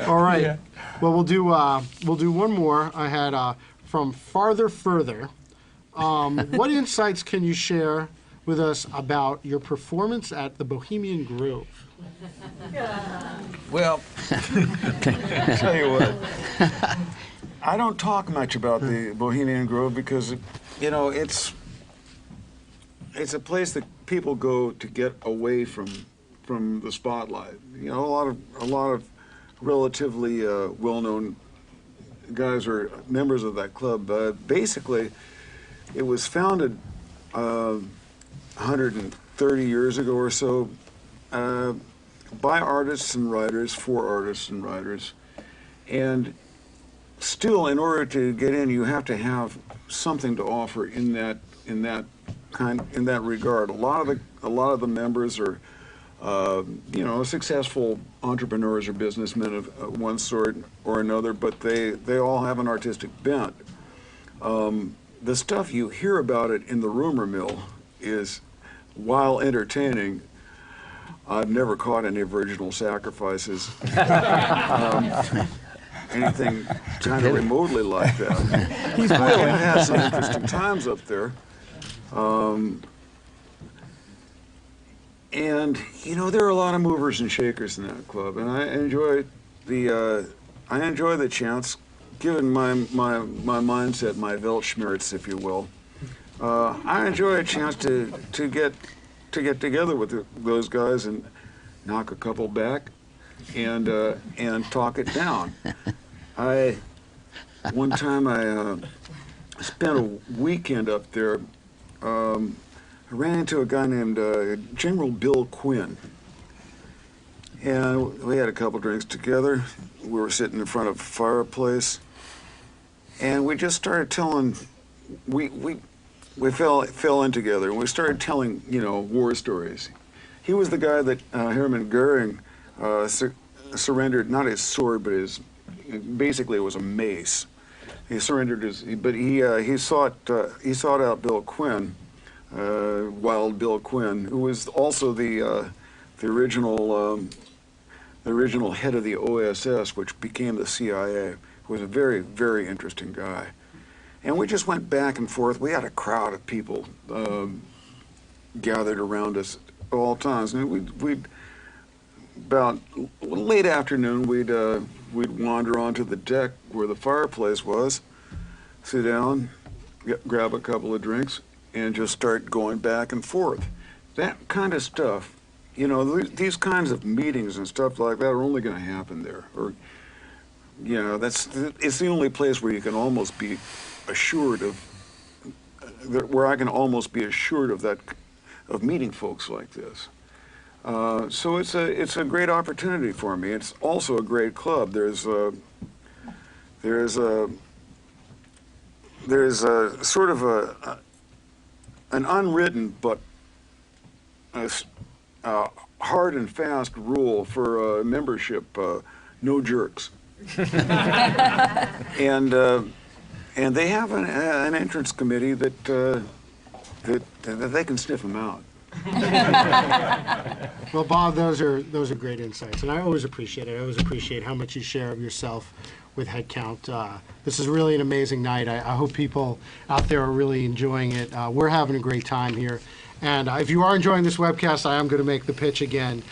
All right. Yeah. Well, we'll do one more. I had from Farther Further. What insights can you share with us about your performance at the Bohemian Grove? Well, I'll tell you what. I don't talk much about the Bohemian Grove because, you know, it's a place that people go to get away from the spotlight. You know, a lot of relatively well-known guys are members of that club. Basically, it was founded 130 years ago or so by artists and writers, for artists and writers, and still, in order to get in, you have to have something to offer in that regard. A lot of the members are, you know, successful entrepreneurs or businessmen of one sort or another, but they all have an artistic bent. The stuff you hear about it in the rumor mill is, while entertaining, I've never caught any virginal sacrifices. Anything kind of remotely like that. He's had some interesting times up there. And, you know, there are a lot of movers and shakers in that club, and I enjoy the chance, given my mindset, my Weltschmerz, if you will. I enjoy a chance to get together with those guys and knock a couple back and talk it down. One time I spent a weekend up there. I ran into a guy named General Bill Quinn, and we had a couple drinks together. We were sitting in front of a fireplace, and we just started telling. We fell in together, and we started telling, you know, war stories. He was the guy that Hermann Goering surrendered, not his sword, but basically it was a mace. He surrendered he sought out Bill Quinn, Wild Bill Quinn, who was also the original head of the OSS, which became the CIA. Who was a very, very interesting guy. And we just went back and forth. We had a crowd of people gathered around us at all times. And we'd about late afternoon, we'd wander onto the deck where the fireplace was, sit down, grab a couple of drinks, and just start going back and forth. That kind of stuff, you know, these kinds of meetings and stuff like that are only going to happen there. Or, you know, it's the only place where you can almost be assured of, where I can almost be assured of meeting folks like this. So it's a great opportunity for me. It's also a great club. There's a sort of an unwritten but hard and fast rule for membership: no jerks. And they have an entrance committee that they can sniff them out. Well, Bob, those are great insights, and I always appreciate it. I always appreciate how much you share of yourself with Headcount. This is really an amazing night. I hope people out there are really enjoying it. We're having a great time here, and if you are enjoying this webcast, I am going to make the pitch again.